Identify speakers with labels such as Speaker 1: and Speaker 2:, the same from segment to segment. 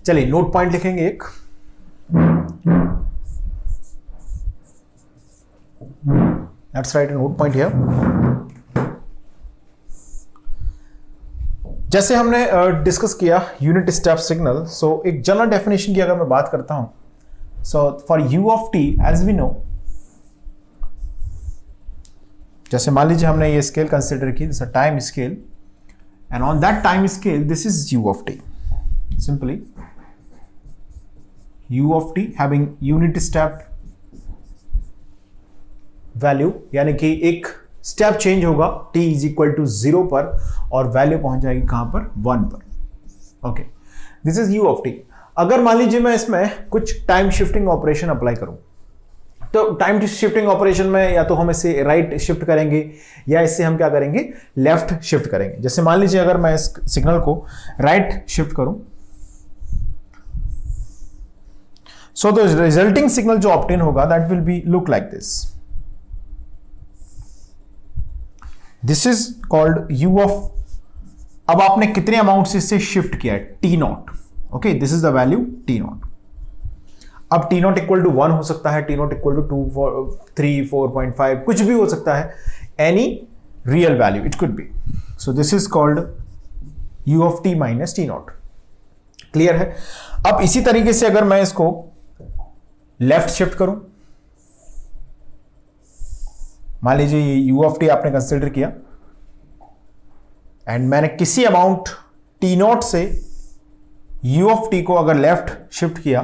Speaker 1: चलिए note point लिखेंगे एक, let's write a note point here. जैसे हमने डिस्कस किया यूनिट स्टेप सिग्नल, सो एक जनरल डेफिनेशन की अगर मैं बात करता हूं, so for u of t as we know, जैसे मान लीजिए हमने ये स्केल कंसिडर की, this a time scale, and on that time scale this is u of t, simply u of t having unit step value, यानी कि एक step change होगा t इज इक्वल टू 0 पर और वैल्यू पहुंच जाएगी कहां पर, 1 पर। Okay, this is u of t। अगर मान लीजिए मैं इसमें कुछ टाइम शिफ्टिंग ऑपरेशन अप्लाई करूं, तो टाइम शिफ्टिंग ऑपरेशन में या तो हम इसे राइट शिफ्ट करेंगे या इससे हम क्या करेंगे, लेफ्ट शिफ्ट करेंगे। जैसे मान लीजिए अगर मैं इस सिग्नल को राइट शिफ्ट करूं, so the resulting signal जो obtain होगा that will be look like this. This is called u of, अब आपने कितने अमाउंट से इससे शिफ्ट किया है, t not. Okay, this is the value t not. अब t नॉट इक्वल टू 1 हो सकता है, t नॉट इक्वल टू 2, 3, 4.5, कुछ भी हो सकता है, any real value it could be. So this is called u of t minus t not. Clear है? अब इसी तरीके से अगर मैं इसको लेफ्ट शिफ्ट करूं, मान लीजिए ये u ऑफ टी आपने कंसिडर किया एंड मैंने किसी अमाउंट t नॉट से u ऑफ टी को अगर लेफ्ट शिफ्ट किया,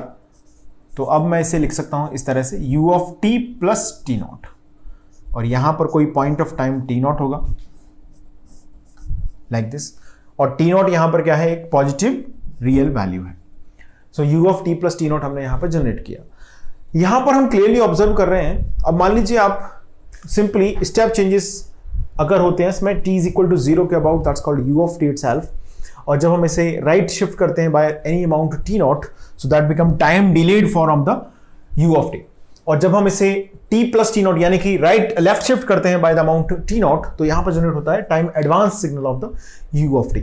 Speaker 1: तो अब मैं इसे लिख सकता हूं इस तरह से, u of T plus T not, और यहां पर कोई point of time t not होगा लाइक दिस, और t नॉट यहां पर क्या है, एक पॉजिटिव रियल वैल्यू है। सो u of T plus T not हमने यहां पर जनरेट किया। यहां पर हम क्लियरली ऑब्जर्व कर रहे हैं, अब मान लीजिए आप सिंपली स्टेप चेंजेस अगर होते हैं इसमें t इज इक्वल टू 0 के about, that's called u of T itself, और जब हम इसे राइट शिफ्ट करते हैं by any amount t not, so that become time delayed form of the u of T, और जब हम इसे t प्लस टी नॉट यानी कि राइट लेफ्ट शिफ्ट करते हैं by the amount t not, तो यहां पर जनरेट होता है time advance signal of the u of T.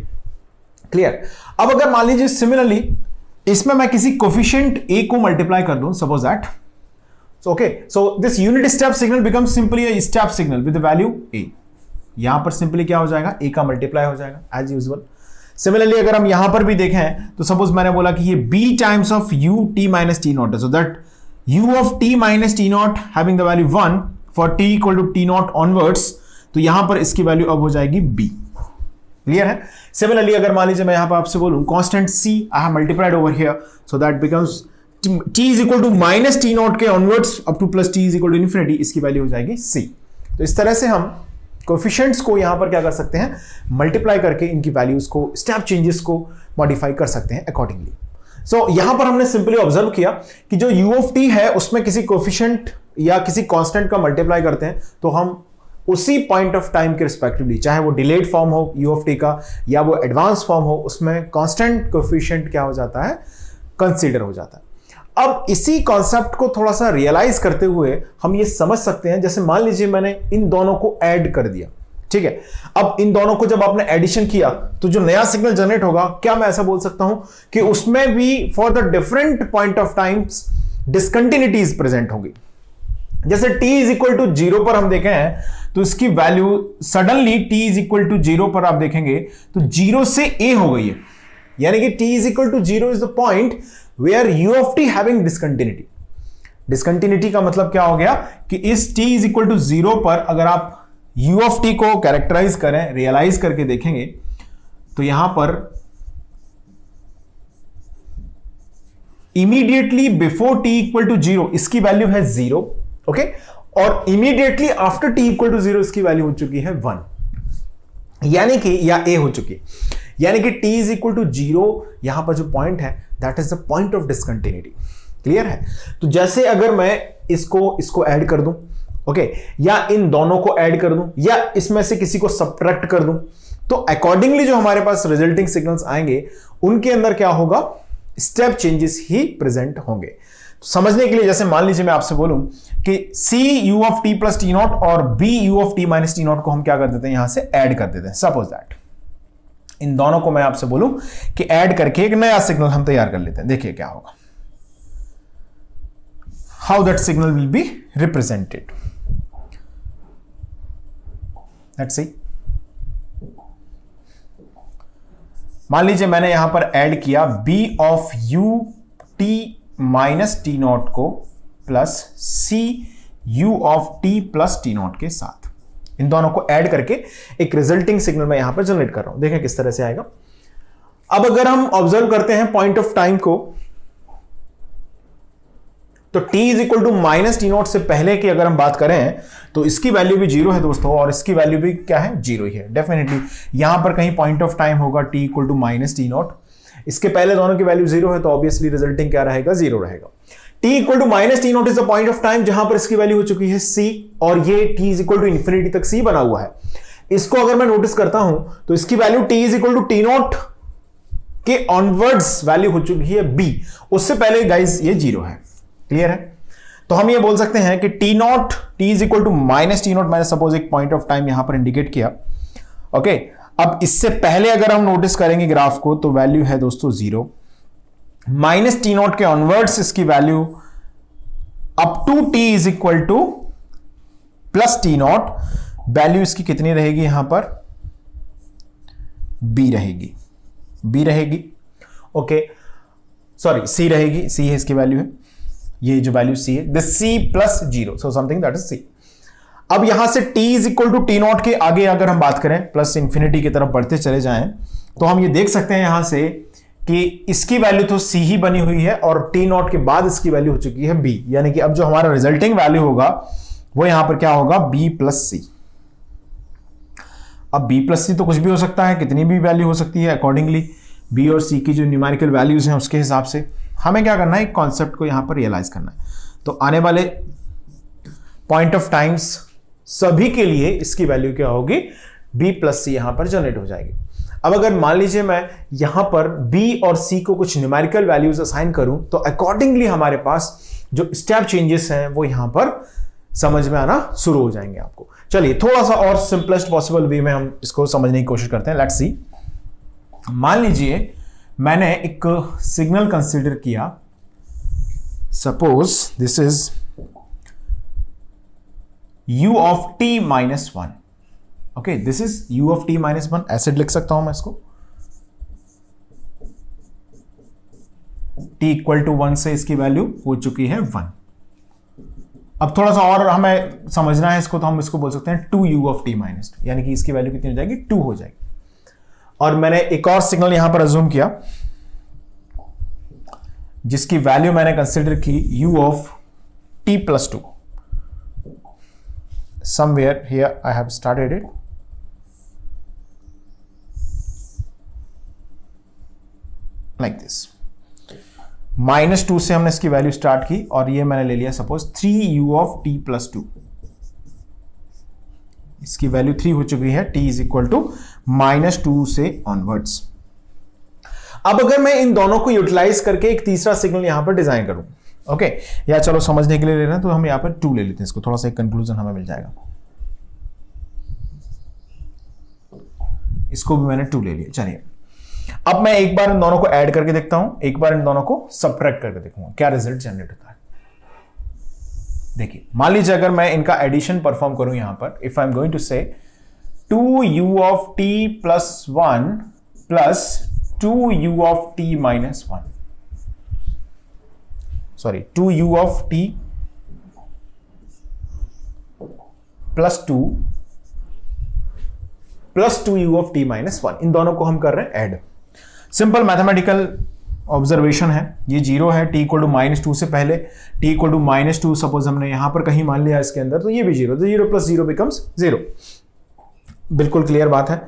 Speaker 1: Clear? अब अगर मान लीजिए सिमिलरली इसमें मैं किसी कोफिशिएंट a को मल्टीप्लाई कर दूं, suppose that, so okay, so this unit step signal becomes simply a step signal with the value a। यहां पर सिंपली क्या हो जाएगा, a का मल्टीप्लाई हो जाएगा एज यूजुअल। सिमिलरली अगर हम यहां पर भी देखें, तो सपोज मैंने बोला कि ये b times of u t minus T naught है, so that u of t minus T naught having the value 1 for t equal to T naught onwards, तो यहां पर इसकी वैल्यू अब हो जाएगी b। क्लियर है? सिमिलरली अगर मान लीजिए मैं यहां पर आपसे बोलूं constant c I have multiplied over here, so that becomes t is equal to minus T naught के onwards up to plus t is equal to infinity, इसकी वैल्यू हो जाएगी c। तो इस तरह से हम कोएफिशिएंट्स को यहां पर क्या कर सकते हैं, मल्टीप्लाई करके इनकी वैल्यूज को, स्टेप चेंजेस को मॉडिफाई कर सकते हैं अकॉर्डिंगली। सो यहां पर हमने सिंपली ऑब्जर्व किया कि जो u ऑफ t है उसमें किसी कोएफिशिएंट या किसी कांस्टेंट का मल्टीप्लाई करते हैं, तो हम उसी पॉइंट ऑफ टाइम के रिस्पेक्टिवली, चाहे वो डिलेड फॉर्म हो u ऑफ t का या वो एडवांस फॉर्म हो, उसमें कांस्टेंट कोएफिशिएंट क्या हो जाता है, कंसीडर हो जाता है। अब इसी कॉन्सेप्ट को थोड़ा सा रियलाइज करते हुए हम ये समझ सकते हैं, जैसे मान लीजिए मैंने इन दोनों को ऐड कर दिया, ठीक है। अब इन दोनों को जब आपने एडिशन किया, तो जो नया सिग्नल जनरेट होगा, क्या मैं ऐसा बोल सकता हूं कि उसमें भी for the different point of times discontinuities present होगी। जैसे t इज इक्वल टू 0 पर हम देखें हैं, तो इसकी value suddenly t is equal to 0 पर आप देखेंगे तो 0 से a हो गई है, यानी कि t is equal to 0 is the point where u of t having discontinuity. Discontinuity का मतलब क्या हो गया कि इस t इज इक्वल टू 0 पर अगर आप u ऑफ t को कैरेक्टराइज करें, रियलाइज करके देखेंगे, तो यहां पर immediately before t equal to 0 इसकी वैल्यू है 0, ओके, और immediately after t equal to 0 इसकी वैल्यू हो चुकी है 1, यानी कि या a हो चुकी है, यानी कि t इज इक्वल टू 0 यहां पर जो पॉइंट है that is the point of discontinuity. Clear है? तो जैसे अगर मैं इसको ऐड कर दूं, ओके, या इन दोनों को ऐड कर दूं, या इसमें से किसी को सब्ट्रैक्ट कर दूं, तो अकॉर्डिंगली जो हमारे पास रिजल्टिंग सिग्नल्स आएंगे उनके अंदर क्या होगा, स्टेप चेंजेस ही प्रेजेंट होंगे। तो समझने के लिए जैसे मान लीजिए मैं आपसे बोलूं कि c u of t plus T not और b u of t minus T naught को हम क्या कर देते हैं, यहां से ऐड कर देते हैं। सपोज दैट इन दोनों को मैं आपसे बोलूं कि ऐड करके एक नया सिग्नल हम तैयार कर लेते हैं। देखिए क्या होगा, how that signal will be represented. Let's see, मान लीजिए मैंने यहां पर ऐड किया b of u t minus T naught को plus c u of t plus T naught के साथ। इन दोनों को ऐड करके एक रिजल्टिंग सिग्नल मैं यहां पर जनरेट कर रहा हूं। देखें किस तरह से आएगा। अब अगर हम ऑब्जर्व करते हैं पॉइंट ऑफ टाइम को, तो t is equal to minus T naught से पहले की अगर हम बात करें तो इसकी वैल्यू भी जीरो है दोस्तों, और इसकी वैल्यू भी क्या है, जीरो ही है। डेफिनेटली यहां पर कहीं पॉइंट ऑफ टाइम होगा t equal to minus T naught, इसके पहले दोनों की वैल्यू जीरो है, तो ऑब्वियसली रिजल्टिंग क्या रहेगा, जीरो रहेगा। t equal to minus T naught is the point of time जहां पर इसकी वैल्यू हो चुकी है c, और ये t is equal to infinity तक c बना हुआ है। इसको अगर मैं नोटिस करता हूं तो इसकी value t is equal to T naught के ऑनवर्ड्स वैल्यू हो चुकी है b, उससे पहले गाइज ये जीरो है। क्लियर है? तो हम ये बोल सकते हैं कि t naught, t is equal to minus T naught, मैंने सपोज एक पॉइंट ऑफ टाइम यहां पर इंडिकेट किया। ओके, अब इससे पहले अगर हम नोटिस करेंगे ग्राफ को तो वैल्यू है दोस्तों जीरो। माइनस टी नॉट के ऑनवर्ड्स इसकी value up to t is equal to plus T naught, value इसकी कितनी रहेगी यहां पर, बी रहेगी, बी रहेगी। ओके सॉरी, सी रहेगी, सी है इसकी वैल्यू है, ये जो वैल्यू सी है, this c plus zero, so something that is c. अब यहां से t is equal to T naught के आगे अगर हम बात करें, प्लस इंफिनिटी की तरफ बढ़ते चले जाएं, तो हम ये देख सकते हैं यहां से कि इसकी वैल्यू तो c ही बनी हुई है, और टी नॉट के बाद इसकी वैल्यू हो चुकी है b, यानी कि अब जो हमारा रिजल्टिंग वैल्यू होगा वो यहां पर क्या होगा, b प्लस सी। अब b प्लस सी तो कुछ भी हो सकता है, कितनी भी वैल्यू हो सकती है, अकॉर्डिंगली b और c की जो न्यूमेरिकल वैल्यूज हैं उसके हिसाब से हमें क्या करना है, एक कॉन्सेप्ट को यहां पर रियलाइज करना है। तो आने वाले पॉइंट ऑफ टाइम्स सभी के लिए इसकी वैल्यू क्या होगी, b प्लस सी यहां पर जनरेट हो जाएगी। अब अगर मान लीजिए मैं यहां पर b और c को कुछ न्यूमेरिकल वैल्यूज असाइन करूं, तो अकॉर्डिंगली हमारे पास जो स्टेप चेंजेस हैं वो यहां पर समझ में आना शुरू हो जाएंगे आपको। चलिए थोड़ा सा और सिंपलेस्ट पॉसिबल वे में हम इसको समझने की कोशिश करते हैं। लेट्स सी, मान लीजिए मैंने एक सिग्नल कंसीडर किया, suppose this is u of t minus one. Okay, this is u of t minus one, ऐसे लिख सकता हूं मैं इसको, t इक्वल टू वन से इसकी वैल्यू हो चुकी है वन। अब थोड़ा सा और हमें समझना है इसको, तो हम इसको बोल सकते हैं 2u of t minus two, यानी कि इसकी वैल्यू कितनी हो जाएगी, 2 हो जाएगी। और मैंने एक और सिग्नल यहां पर अज्यूम किया जिसकी वैल्यू मैंने कंसिडर की u of t plus to. somewhere here I have started it, like this, minus two से हमने इसकी वैल्यू स्टार्ट की, और ये मैंने ले लिया suppose 3u of t plus two, इसकी वैल्यू 3 हो चुकी है, t is equal to minus two से ऑनवर्ड्स। अब अगर मैं इन दोनों को यूटिलाइज करके एक तीसरा सिग्नल यहां पर डिजाइन करूं, ओके, या चलो समझने के लिए ले रहे हैं तो हम यहां पर 2 ले लेते हैं, इसको थोड़ा सा एक कंक्लूजन हमें मिल जाएगा। इसको भी मैंने 2 ले लिया। चलिए अब मैं एक बार इन दोनों को ऐड करके देखता हूं, एक बार इन दोनों को सब्ट्रैक्ट करके देखूंगा क्या रिजल्ट जनरेट होता है। देखिए मान लीजिए अगर मैं इनका एडिशन परफॉर्म करूं यहां पर, if I am going to say 2u of t plus 1 plus 2u of t minus 1, sorry 2u of t plus 2 plus 2u of t minus 1, इन दोनों को हम कर रहे हैं ऐड। सिंपल मैथमेटिकल ऑब्जर्वेशन है, ये जीरो है, t equal to minus two से पहले, t equal to minus two suppose हमने यहां पर कहीं मान लिया इसके अंदर, तो ये भी जीरो, तो zero plus zero becomes zero. बिल्कुल क्लियर बात है।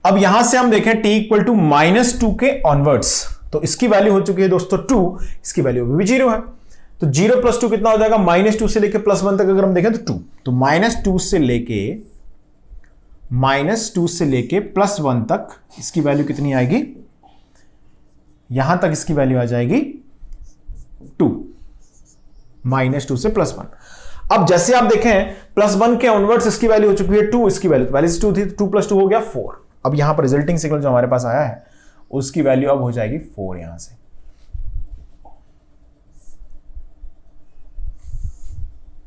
Speaker 1: अब यहां से हम देखें t equal to minus two के ऑनवर्ड्स, तो इसकी वैल्यू हो चुकी है दोस्तों 2, इसकी वैल्यू भी जीरो है, तो जीरो प्लस टू कितना हो जाएगा, माइनस टू से लेके प्लस 1 तक अगर हम देखें तो 2, तो माइनस टू से लेके प्लस 1 तक इसकी वैल्यू कितनी आएगी, यहां तक इसकी वैल्यू आ जाएगी 2, माइनस 2 से प्लस 1। अब जैसे आप देखें प्लस 1 के ऑनवर्ड्स इसकी वैल्यू हो चुकी है 2, इसकी वैल्यू तो पहले से 2 थी, 2 प्लस 2 हो गया 4, अब यहां पर रिजल्टिंग सिग्नल जो हमारे पास आया है उसकी वैल्यू अब हो जाएगी 4 यहां से।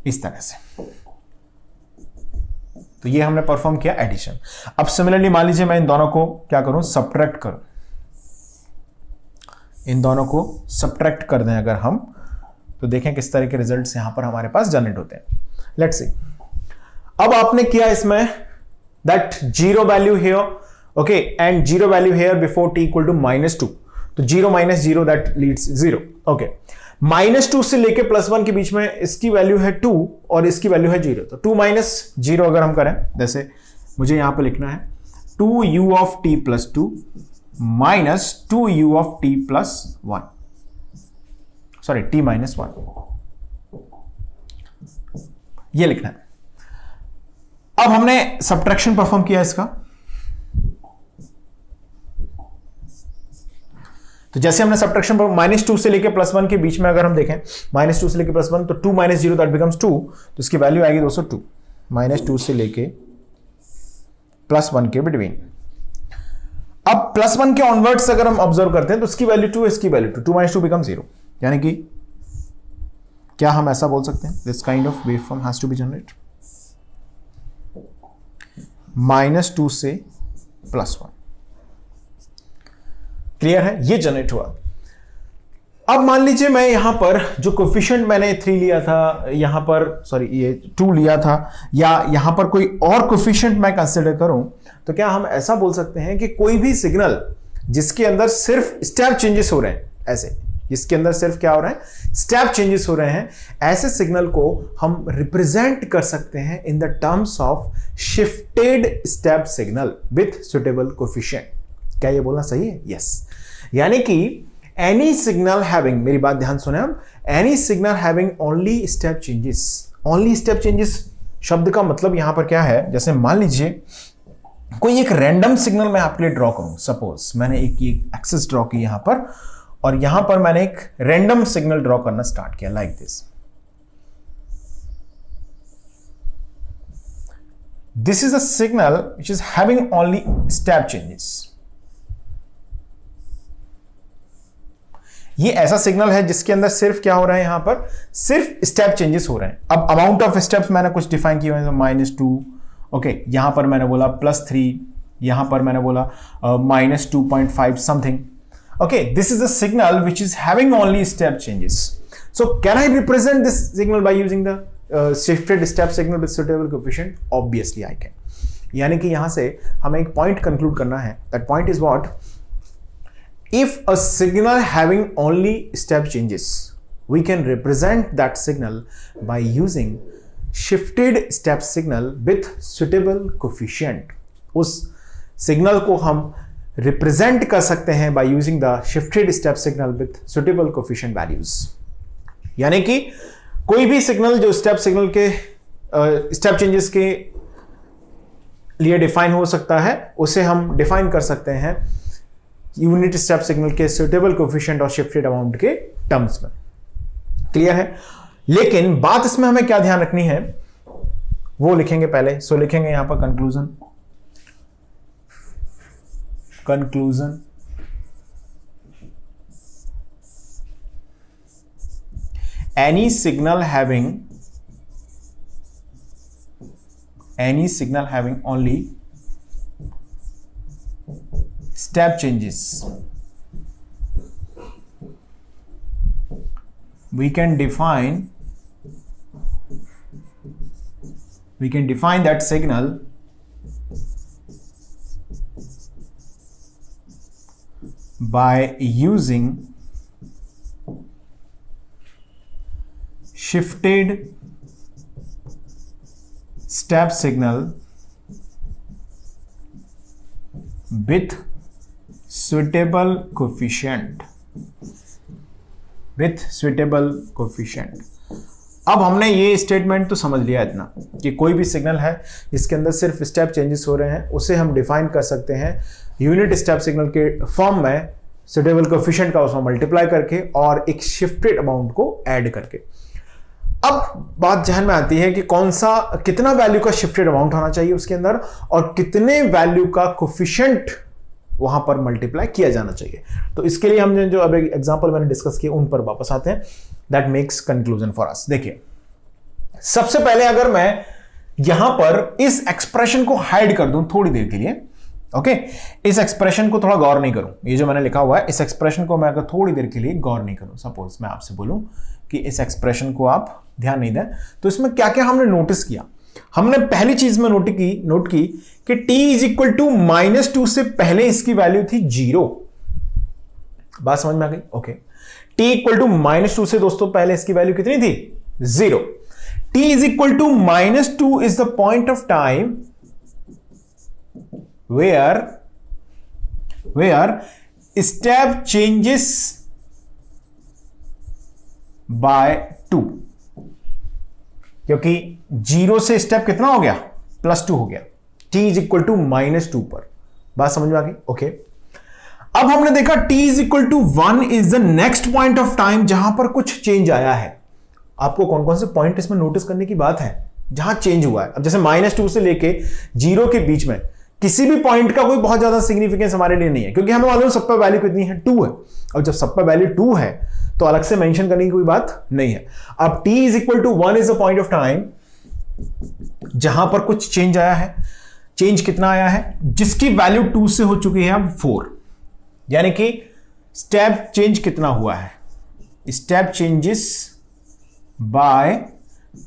Speaker 1: इस तरह से तो ये हमने परफॉर्म किया एडिशन। अब सिमिलरली मान लीजिए मैं इन दोनों को क्या करूं, सब्ट्रैक्ट करूं, इन दोनों को सब्ट्रैक्ट कर दें अगर हम, तो देखें किस तरह के रिजल्ट्स यहां पर हमारे पास जनरेट होते हैं। लेट्स सी, अब आपने किया इसमें that 0 value here, okay, and 0 value here before t equal to -2, तो 0 - 0 दैट लीड्स 0, ओके। -2 से लेके +1 के बीच में इसकी वैल्यू है 2 और इसकी वैल्यू है 0, तो 2 - 0 अगर हम करें, जैसे मुझे यहां पे लिखना है 2u of t + 2 minus 2u of t + 1, sorry t - 1, ये लिखना है। अब हमने सब्ट्रैक्शन परफॉर्म किया इसका, तो जैसे हमने सब्ट्रैक्शन पर -2 से लेके +1 के बीच में अगर हम देखें, -2 से लेके +1, तो 2 - 0 दैट बिकम्स 2, तो इसकी वैल्यू आएगी दोस्तों 2, -2 से लेके +1 के बिटवीन। अब +1 के ऑनवर्ड्स अगर हम ऑब्जर्व करते हैं तो इसकी वैल्यू 2, इसकी वैल्यू 2, 2 - 2 बिकम 0, यानी कि क्या हम ऐसा बोल सकते हैं, this kind of waveform has to be generate -2 से +1। क्लियर है, ये जनरेट हुआ। अब मान लीजिए मैं यहां पर जो कोफिशिएंट मैंने 3 लिया था, यहां पर सॉरी ये 2 लिया था, या यहां पर कोई और कोफिशिएंट मैं कंसीडर करूं, तो क्या हम ऐसा बोल सकते हैं कि कोई भी सिग्नल जिसके अंदर सिर्फ स्टेप चेंजेस हो रहे हैं, ऐसे जिसके अंदर सिर्फ क्या हो रहा है, स्टेप चेंजेस हो रहे हैं, ऐसे सिग्नल को हम रिप्रेजेंट कर सकते हैं in the terms of shifted step signal with suitable coefficient. क्या ये बोलना सही है? यस। यानी कि एनी सिग्नल हैविंग, मेरी बात ध्यान सुने हम, any signal having only step changes. Only step changes शब्द का मतलब यहां पर क्या है, जैसे मान लीजिए कोई एक रैंडम सिग्नल मैं आपके लिए ड्रॉ करूं, सपोज मैंने एक एक्सिस ड्रॉ की यहां पर, और यहां पर मैंने एक रैंडम सिग्नल ड्रॉ करना स्टार्ट किया like this. This is a signal which is having only step changes. ये ऐसा सिग्नल है जिसके अंदर सिर्फ क्या हो रहा है, यहां पर सिर्फ स्टेप चेंजेस हो रहे हैं। अब अमाउंट ऑफ स्टेप्स मैंने कुछ डिफाइन किए हुए हैं, -2, ओके, यहां पर मैंने बोला +3, यहां पर मैंने बोला -2.5 something, okay. This is a signal which is having only step changes. So can I represent this signal by using the shifted step signal with suitable coefficient? Obviously I can. यानी कि यहां से हमें एक पॉइंट कंक्लूड करना है, that point is what, if a signal having only step changes, we can represent that signal by using shifted step signal with suitable coefficient। उस signal को हम रिप्रेजेंट कर सकते हैं by using the shifted step signal with suitable coefficient values। यानी कि कोई भी सिग्नल जो स्टेप सिग्नल के स्टेप चेंजेस के लिए डिफाइन हो सकता है, उसे हम डिफाइन कर सकते हैं यूनिट स्टेप सिग्नल के सुटेबल कोएफिशिएंट और शिफ्टेड अमाउंट के टर्म्स में। क्लियर है? लेकिन बात इसमें हमें क्या ध्यान रखनी है वो लिखेंगे पहले। सो लिखेंगे यहां पर conclusion any signal having only step changes, we can define that signal by using shifted step signal with suitable coefficient। अब हमने ये स्टेटमेंट तो समझ लिया इतना कि कोई भी सिग्नल है जिसके अंदर सिर्फ स्टेप चेंजेस हो रहे हैं, उसे हम डिफाइन कर सकते हैं यूनिट स्टेप सिग्नल के फॉर्म में सुटेबल कोएफिशिएंट का उसमें मल्टीप्लाई करके और एक शिफ्टेड अमाउंट को ऐड करके। अब बात जहन में आती है कि कौन सा कितना वैल्यू का शिफ्टेड अमाउंट होना चाहिए उसके अंदर और कितने वैल्यू का कोफिशिएंट वहां पर मल्टीप्लाई किया जाना चाहिए। तो इसके लिए हमने जो अब एग्जांपल मैंने डिस्कस किए उन पर वापस आते हैं। That makes conclusion for us. देखिए, सबसे पहले अगर मैं यहां पर इस एक्सप्रेशन को हाइड कर दूं थोड़ी देर के लिए, ओके, इस एक्सप्रेशन को थोड़ा गौर नहीं करूं, ये जो मैंने लिखा हुआ है इस एक्सप्रेशन को मैं अगर थोड़ी देर के लिए गौर नहीं करूं, सपोज मैं आपसे बोलूं कि इस एक्सप्रेशन को आप ध्यान नहीं दें, तो इसमें क्या क्या हमने नोटिस किया। हमने पहली चीज में नोट की कि t इज इक्वल टू -2 से पहले इसकी वैल्यू थी 0। बात समझ में आ गई? ओके, t इक्वल टू -2 से दोस्तों पहले इसकी वैल्यू कितनी थी? 0। t is equal to -2 is the point of time where step changes by 2, क्योंकि 0 से स्टेप कितना हो गया? +2 हो गया। t इज इक्वल टू -2 पर। बात समझ में आ गई? ओके, अब हमने देखा t is equal to 1 is the next point of time जहां पर कुछ चेंज आया है। आपको कौन कौन से पॉइंट इसमें नोटिस करने की बात है जहां चेंज हुआ है? अब जैसे -2 से लेके 0 के बीच में किसी भी पॉइंट का कोई बहुत ज्यादा सिग्निफिकेंस हमारे लिए नहीं है, क्योंकि हमें मालूम सब पर वैल्यू कितनी है? 2 है। और जब सब पर वैल्यू 2 है तो अलग से मेंशन करने की कोई बात नहीं है। अब t is equal to 1 is the point of time जहां पर कुछ चेंज आया है। चेंज कितना आया है? जिसकी वैल्यू 2 से हो चुकी है अब 4, यानी कि स्टेप चेंज कितना हुआ है? Step changes by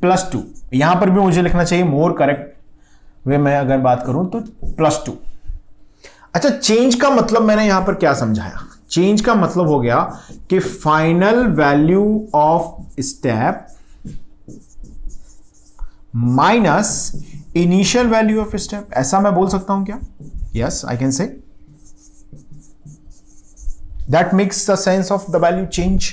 Speaker 1: +2। यहां पर भी मुझे लिखना चाहिए मोर करेक्ट वे में अगर बात करूं तो +2। अच्छा, चेंज का मतलब मैंने यहां पर क्या समझाया? चेंज का मतलब हो गया कि final value of step minus initial value of step. ऐसा मैं बोल सकता हूं क्या? Yes, I can say that makes the sense of the value change.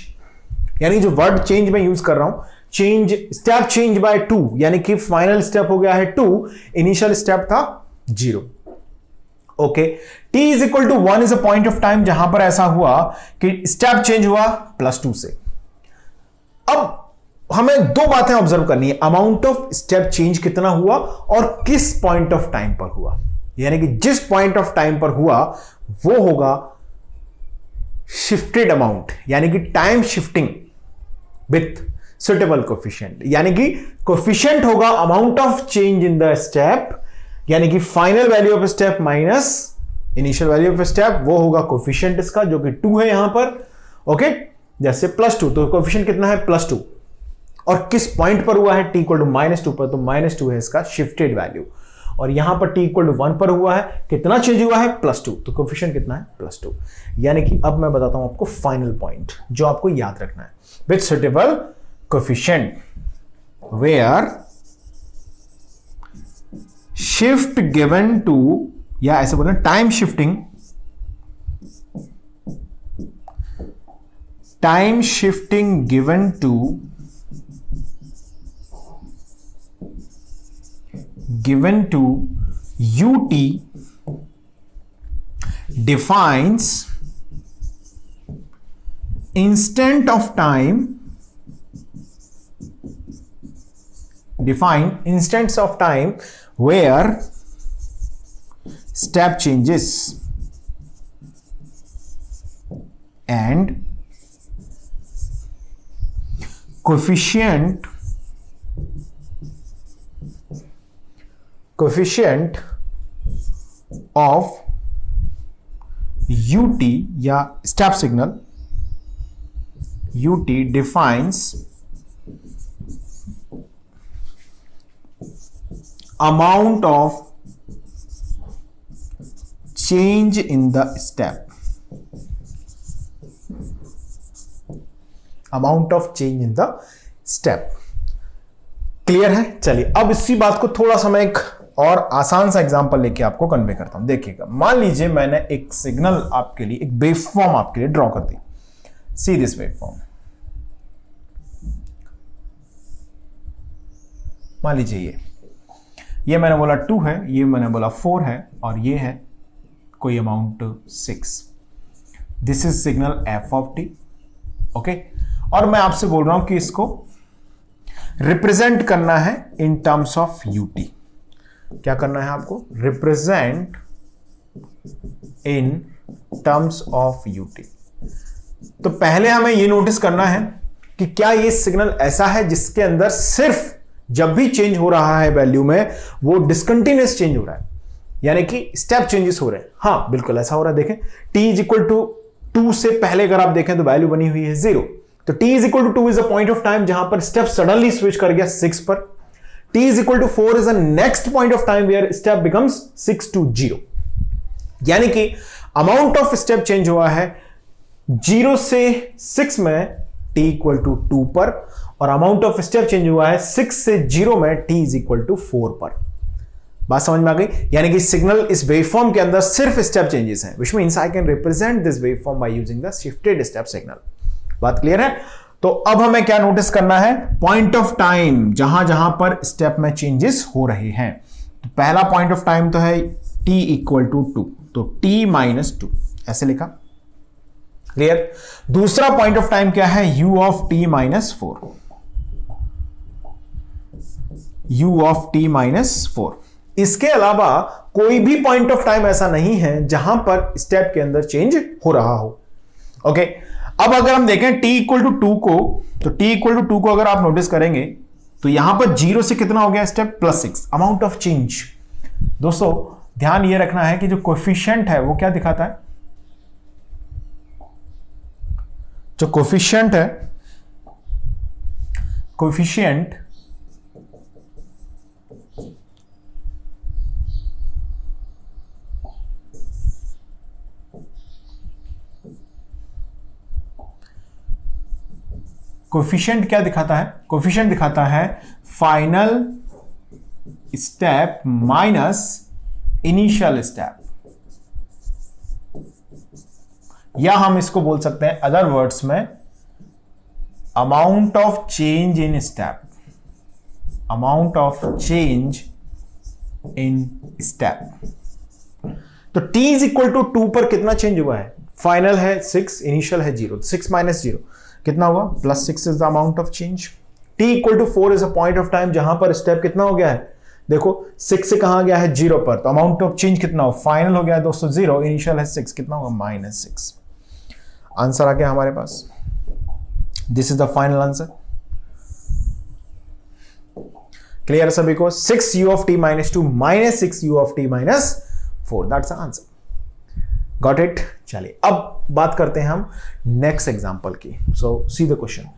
Speaker 1: यानी जो वर्ड चेंज मैं यूज कर रहा हूं, चेंज, स्टेप चेंज बाय 2, यानी कि फाइनल स्टेप हो गया है 2, इनिशियल स्टेप था 0। Okay, t is equal to 1 is a point of time जहां पर ऐसा हुआ कि स्टेप चेंज हुआ +2 से। अब हमें दो बातें ऑब्जर्व करनी है, अमाउंट ऑफ स्टेप चेंज कितना हुआ और किस पॉइंट ऑफ टाइम पर हुआ। यानी कि जिस पॉइंट ऑफ टाइम पर हुआ वो होगा शिफ्टेड अमाउंट, यानी कि time shifting with suitable coefficient, यानी कि कोफिशिएंट होगा amount of change in the step, यानी कि final value of step minus initial value of step, वो होगा कोफिशिएंट इसका जो कि 2 है यहां पर। ओके, जैसे +2 तो कोफिशिएंट कितना है? +2। और किस पॉइंट पर हुआ है? t इक्वल टू -2 पर, तो -2 है इसका शिफ्टेड वैल्यू। और यहां पर t इक्वल टू 1 पर हुआ है, कितना चेंज हुआ है? +2, तो कोफिशिएंट कितना है? +2। यानी कि अब मैं बताता हूं आपको फाइनल पॉइंट जो आपको याद रखना है, with suitable coefficient where shift given to, या ऐसे बोलना time shifting given to ut defines instant of time, define instants of time where step changes and coefficient of ut या step signal ut defines amount of change in the step, amount of change in the step। Clear है? चलिए अब इसी बात को थोड़ा सा मैं एक और आसान सा एग्जांपल लेके आपको कन्वे करता हूं। देखिएगा, मान लीजिए मैंने एक सिग्नल आपके लिए, एक वेवफॉर्म आपके लिए ड्रॉ कर दी। सी दिस वेवफॉर्म, मान लीजिए ये मैंने बोला 2 है, ये मैंने बोला 4 है, और ये है कोई amount 6। This is signal f of t। Okay, और मैं आपसे बोल रहा हूं कि इसको रिप्रेजेंट करना है इन टर्म्स ऑफ यूटी। क्या करना है आपको? Represent in terms of UT. तो पहले हमें यह नोटिस करना है कि क्या यह सिग्नल ऐसा है जिसके अंदर सिर्फ जब भी चेंज हो रहा है वैल्यू में वो डिसकंटिन्यूअस चेंज हो रहा है, यानी कि स्टेप चेंजेस हो रहे हैं। हाँ बिल्कुल ऐसा हो रहा है। देखें t इज इक्वल टू 2 से पहले अगर आप देखें तो वैल्यू बनी हुई है 0, तो t is equal to 2 is a point of time जहां पर स्टेप सडनली स्विच कर गया 6 पर। t is equal to 4 is a next point of time where step becomes 6 to 0, यानी कि अमाउंट ऑफ स्टेप चेंज हुआ है 0 से 6 में t इक्वल टू 2 पर, और अमाउंट ऑफ स्टेप चेंज हुआ है 6 से 0 में t इज इक्वल टू 4 पर। बात समझ में आ गई? यानी कि सिग्नल इस वेवफॉर्म के अंदर सिर्फ स्टेप चेंजेस हैं, which means I can represent this waveform by using the shifted step signal. बात क्लियर है? तो अब हमें क्या नोटिस करना है? पॉइंट ऑफ टाइम जहां जहां पर स्टेप में चेंजेस हो रहे हैं। तो पहला पॉइंट ऑफ टाइम तो है t इक्वल टू 2, तो t माइनस 2 ऐसे लिखा। क्लियर? दूसरा पॉइंट ऑफ टाइम क्या है? u of t minus 4, u of t minus 4। इसके अलावा कोई भी पॉइंट ऑफ टाइम ऐसा नहीं है जहां पर स्टेप के अंदर चेंज हो रहा हो। ओके, अब अगर हम देखें t इक्वल टू 2 को, तो t इक्वल टू 2 को अगर आप नोटिस करेंगे तो यहां पर 0 से कितना हो गया स्टेप? +6, amount of change. दोस्तों ध्यान यह रखना है कि जो कोएफिशिएंट है वो क्या दिखाता है? जो कोएफिशिएंट है, कोएफिशिएंट कोएफिशिएंट क्या दिखाता है? कोएफिशिएंट दिखाता है final step minus initial step, या हम इसको बोल सकते हैं अदर वर्ड्स में amount of change in step, amount of change in step. तो t इज इक्वल टू 2 पर कितना चेंज हुआ है? फाइनल है 6, इनिशियल है 0, 6 माइनस 0 कितना हुआ? +6 is the amount of change. t equal to 4 is a point of time जहां पर स्टेप कितना हो गया है? देखो 6 से कहां गया है? 0 पर, तो अमाउंट ऑफ चेंज कितना हो? फाइनल हो गया है दोस्तों 0, इनिशियल है 6, कितना होगा? -6। आंसर आ गया हमारे पास। This is the final answer. Clear सभी को? 6u of t minus 2 minus 6u of t minus 4, that's the answer. Got it? चलिए अब बात करते हैं हम नेक्स्ट एग्जांपल की। सो सी द क्वेश्चन।